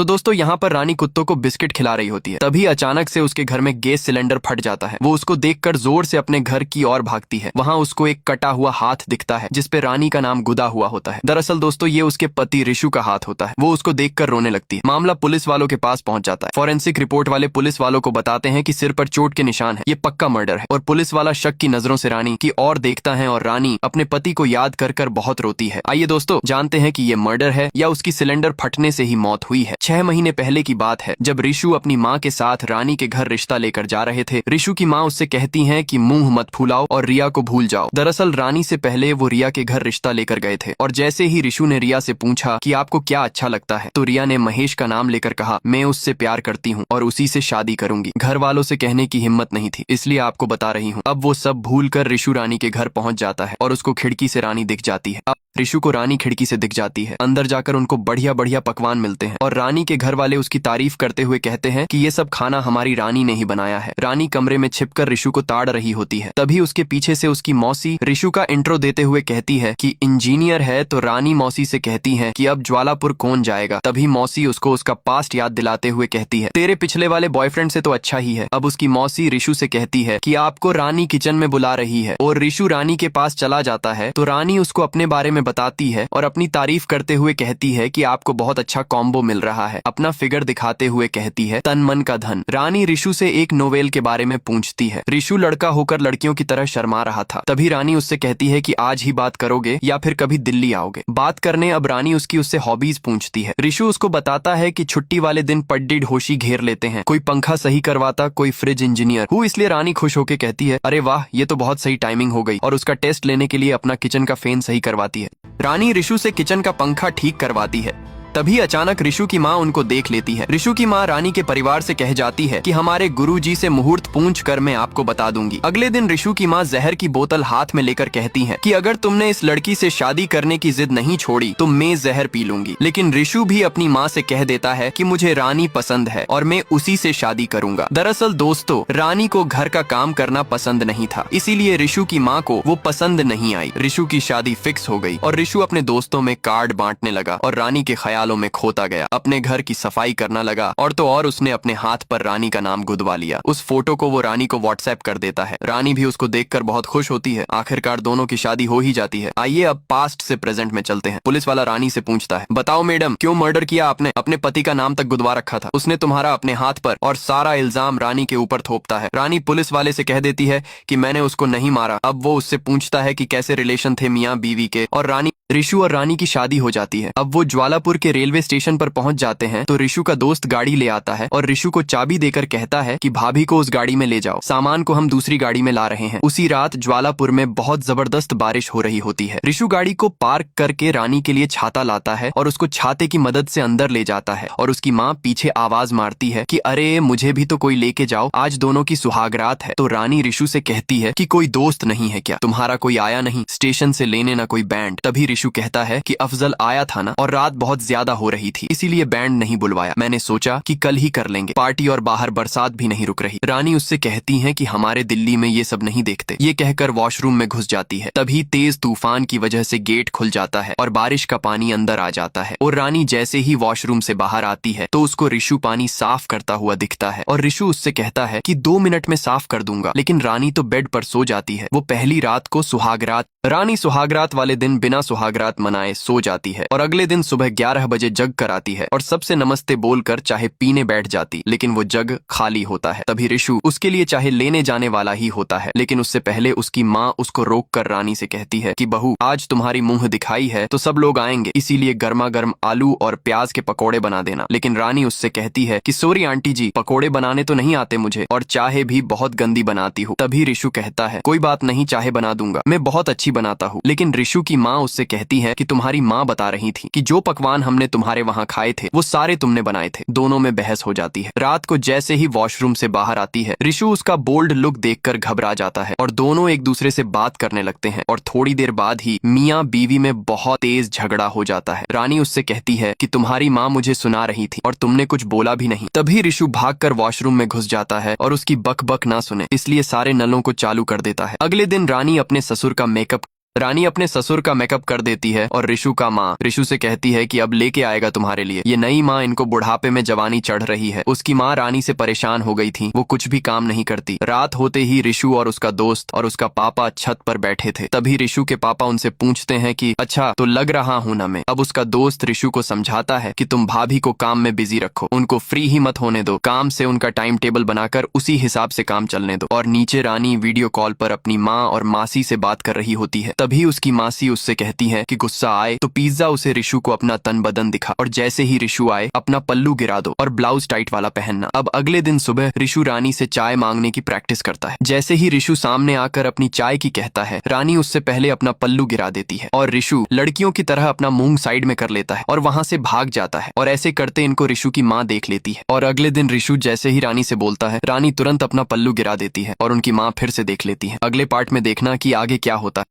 तो दोस्तों यहाँ पर रानी कुत्तों को बिस्किट खिला रही होती है। तभी अचानक से उसके घर में गैस सिलेंडर फट जाता है। वो उसको देखकर जोर से अपने घर की ओर भागती है। वहाँ उसको एक कटा हुआ हाथ दिखता है जिसपे रानी का नाम गुदा हुआ होता है। दरअसल दोस्तों ये उसके पति ऋषु का हाथ होता है। वो उसको देखकर रोने लगती है। मामला पुलिस वालों के पास पहुंच जाता है। फॉरेंसिक रिपोर्ट वाले पुलिस वालों को बताते हैं कि सिर पर चोट के निशान है, ये पक्का मर्डर है। और पुलिस वाला शक की नजरों से रानी की ओर देखता है और रानी अपने पति को याद कर कर बहुत रोती है। आइए दोस्तों जानते हैं कि ये मर्डर है या उसकी सिलेंडर फटने से ही मौत हुई है। 6 महीने पहले की बात है जब ऋषु अपनी माँ के साथ रानी के घर रिश्ता लेकर जा रहे थे। ऋषु की माँ उससे कहती हैं कि मुंह मत फुलाओ और रिया को भूल जाओ। दरअसल रानी से पहले वो रिया के घर रिश्ता लेकर गए थे और जैसे ही ऋषु ने रिया से पूछा कि आपको क्या अच्छा लगता है तो रिया ने महेश का नाम लेकर कहा मैं उससे प्यार करती हूँ और उसी से शादी करूंगी। घर वालों से कहने की हिम्मत नहीं थी इसलिए आपको बता रही हूँ। अब वो सब भूल कर ऋषु रानी के घर पहुंच जाता है और उसको खिड़की से रानी दिख जाती है। अब ऋषु को रानी खिड़की से दिख जाती है। अंदर जाकर उनको बढ़िया बढ़िया पकवान मिलते हैं और रानी के घर वाले उसकी तारीफ करते हुए कहते हैं कि ये सब खाना हमारी रानी ने ही बनाया है। रानी कमरे में छिपकर ऋषु को ताड़ रही होती है। तभी उसके पीछे से उसकी मौसी ऋषु का इंट्रो देते हुए कहती है कि इंजीनियर है। तो रानी मौसी से कहती है कि अब ज्वालापुर कौन जाएगा। तभी मौसी उसको उसका पास्ट याद दिलाते हुए कहती है तेरे पिछले वाले बॉयफ्रेंड से तो अच्छा ही है। अब उसकी मौसी ऋषु से कहती है कि आपको रानी किचन में बुला रही है और ऋषु रानी के पास चला जाता है तो रानी उसको अपने बारे में बताती है और अपनी तारीफ करते हुए कहती है कि आपको बहुत अच्छा कॉम्बो मिल रहा है। अपना फिगर दिखाते हुए कहती है तन मन का धन। रानी ऋषु से एक नोवेल के बारे में पूछती है। ऋषु लड़का होकर लड़कियों की तरह शर्मा रहा था। तभी रानी उससे कहती है कि आज ही बात करोगे या फिर कभी दिल्ली आओगे बात करने। अब रानी उसकी उससे हॉबीज पूछती है। ऋषु उसको बताता है कि छुट्टी वाले दिन पड्डी ढोशी घेर लेते हैं, कोई पंखा सही करवाता कोई फ्रिज इंजीनियर हूँ। इसलिए रानी खुश होकर कहती है अरे वाह ये तो बहुत सही टाइमिंग हो गई और उसका टेस्ट लेने के लिए अपना किचन का फैन सही करवाती है। रानी ऋषु से किचन का पंखा ठीक करवाती है। तभी अचानक ऋषु की माँ उनको देख लेती है। ऋषु की माँ रानी के परिवार से कह जाती है कि हमारे गुरुजी से मुहूर्त पूछ कर मैं आपको बता दूंगी। अगले दिन ऋषु की माँ जहर की बोतल हाथ में लेकर कहती है कि अगर तुमने इस लड़की से शादी करने की जिद नहीं छोड़ी तो मैं जहर पी लूंगी। लेकिन ऋषु भी अपनी माँ से कह देता है कि मुझे रानी पसंद है और मैं उसी से शादी करूंगा। दरअसल दोस्तों रानी को घर का काम करना पसंद नहीं था, इसीलिए ऋषु की माँ को वो पसंद नहीं आई। ऋषु की शादी फिक्स हो गई और ऋषु अपने दोस्तों में कार्ड बांटने लगा और रानी के ख्यालों में खोता गया। अपने घर की सफाई करना लगा और तो और उसने अपने हाथ पर रानी का नाम गुदवा लिया। उस फोटो को वो रानी को व्हाट्सएप कर देता है। रानी भी उसको देखकर बहुत खुश होती है। आखिरकार दोनों की शादी हो ही जाती है। आइए अब पास्ट से प्रेजेंट में चलते हैं। पुलिस वाला रानी से पूछता है बताओ मैडम क्यों मर्डर किया आपने? अपने पति का नाम तक गुदवा रखा था उसने तुम्हारा अपने हाथ पर और सारा इल्जाम रानी के ऊपर थोपता है। रानी पुलिस वाले से कह देती है कि मैंने उसको नहीं मारा। अब वो उससे पूछता है कि कैसे रिलेशन थे मियाँ बीवी के और रानी ऋषु और रानी की शादी हो जाती है। अब वो ज्वालापुर के रेलवे स्टेशन पर पहुंच जाते हैं तो ऋषु का दोस्त गाड़ी ले आता है और ऋषु को चाबी देकर कहता है कि भाभी को उस गाड़ी में ले जाओ, सामान को हम दूसरी गाड़ी में ला रहे हैं। उसी रात ज्वालापुर में बहुत जबरदस्त बारिश हो रही होती है। ऋषु गाड़ी को पार्क करके रानी के लिए छाता लाता है और उसको छाते की मदद से अंदर ले जाता है और उसकी माँ पीछे आवाज मारती है कि अरे मुझे भी तो कोई लेके जाओ, आज दोनों की सुहागरात है। तो रानी ऋषु से कहती है कि कोई दोस्त नहीं है क्या? तुम्हारा कोई आया नहीं स्टेशन से लेने ना कोई बैंड? तभी ऋषु कहता है कि अफजल आया था ना और रात बहुत ज्यादा हो रही थी इसीलिए बैंड नहीं बुलवाया। मैंने सोचा कि कल ही कर लेंगे पार्टी और बाहर बरसात भी नहीं रुक रही। रानी उससे कहती है कि हमारे दिल्ली में ये सब नहीं देखते। ये कहकर वॉशरूम में घुस जाती है। तभी तेज तूफान की वजह से गेट खुल जाता है और बारिश का पानी अंदर आ जाता है और रानी जैसे ही वॉशरूम से बाहर आती है तो उसको ऋषु पानी साफ करता हुआ दिखता है और ऋषु उससे कहता है कि 2 मिनट में साफ कर दूंगा। लेकिन रानी तो बेड पर सो जाती है। वो पहली रात को सुहागरात रानी सुहागरात वाले दिन बिना सुहागरात मनाए सो जाती है और अगले दिन सुबह 11 बजे जग कर आती है और सबसे नमस्ते बोलकर चाहे पीने बैठ जाती, लेकिन वो जग खाली होता है। तभी ऋषु उसके लिए चाहे लेने जाने वाला ही होता है, लेकिन उससे पहले उसकी माँ उसको रोककर रानी से कहती है कि बहू आज तुम्हारी मुंह दिखाई है तो सब लोग आएंगे, इसीलिए गर्मा गर्म आलू और प्याज के पकौड़े बना देना। लेकिन रानी उससे कहती है कि सॉरी आंटी जी, पकौड़े बनाने तो नहीं आते मुझे और चाहे भी बहुत गंदी बनाती हूँ। तभी ऋषु कहता है कोई बात नहीं, चाहे बना दूंगा, मैं बहुत अच्छी बनाता हूँ। लेकिन ऋषु की माँ उससे कहती है कि तुम्हारी माँ बता रही थी कि जो पकवान हमने तुम्हारे वहाँ खाए थे वो सारे तुमने बनाए थे। दोनों में बहस हो जाती है। रात को जैसे ही वॉशरूम से बाहर आती है ऋषु उसका बोल्ड लुक देखकर घबरा जाता है और दोनों एक दूसरे से बात करने लगते हैं और थोड़ी देर बाद ही मियाँ बीवी में बहुत तेज झगड़ा हो जाता है। रानी उससे कहती है कि तुम्हारी माँ मुझे सुना रही थी और तुमने कुछ बोला भी नहीं। तभी ऋषु भागकर वॉशरूम में घुस जाता है और उसकी बक बक ना सुने इसलिए सारे नलों को चालू कर देता है। अगले दिन रानी अपने ससुर का मेकअप रानी अपने ससुर का मेकअप कर देती है और ऋषु का माँ ऋषु से कहती है कि अब लेके आएगा तुम्हारे लिए। ये नई माँ इनको बुढ़ापे में जवानी चढ़ रही है। उसकी माँ रानी से परेशान हो गई थी, वो कुछ भी काम नहीं करती। रात होते ही ऋषु और उसका दोस्त और उसका पापा छत पर बैठे थे। तभी ऋषु के पापा उनसे पूछते हैं कि अच्छा तो लग रहा हूं ना मैं। अब उसका दोस्त ऋषु को समझाता है कि तुम भाभी को काम में बिजी रखो, उनको फ्री ही मत होने दो, काम से उनका टाइम टेबल बनाकर उसी हिसाब से काम चलने दो। और नीचे रानी वीडियो कॉल पर अपनी माँ और मासी से बात कर रही होती है। तभी उसकी मासी उससे कहती है कि गुस्सा आए तो पिज्जा उसे ऋषु को अपना तन बदन दिखा, और जैसे ही ऋषु आए अपना पल्लू गिरा दो और ब्लाउज टाइट वाला पहनना। अब अगले दिन सुबह ऋषु रानी से चाय मांगने की प्रैक्टिस करता है। जैसे ही ऋषु सामने आकर अपनी चाय की कहता है, रानी उससे पहले अपना पल्लू गिरा देती है और ऋषु लड़कियों की तरह अपना मुंह साइड में कर लेता है और वहां से भाग जाता है। और ऐसे करते इनको ऋषु की माँ देख लेती है। और अगले दिन ऋषु जैसे ही रानी से बोलता है, रानी तुरंत अपना पल्लू गिरा देती है और उनकी माँ फिर से देख लेती है। अगले पार्ट में देखना कि आगे क्या होता है।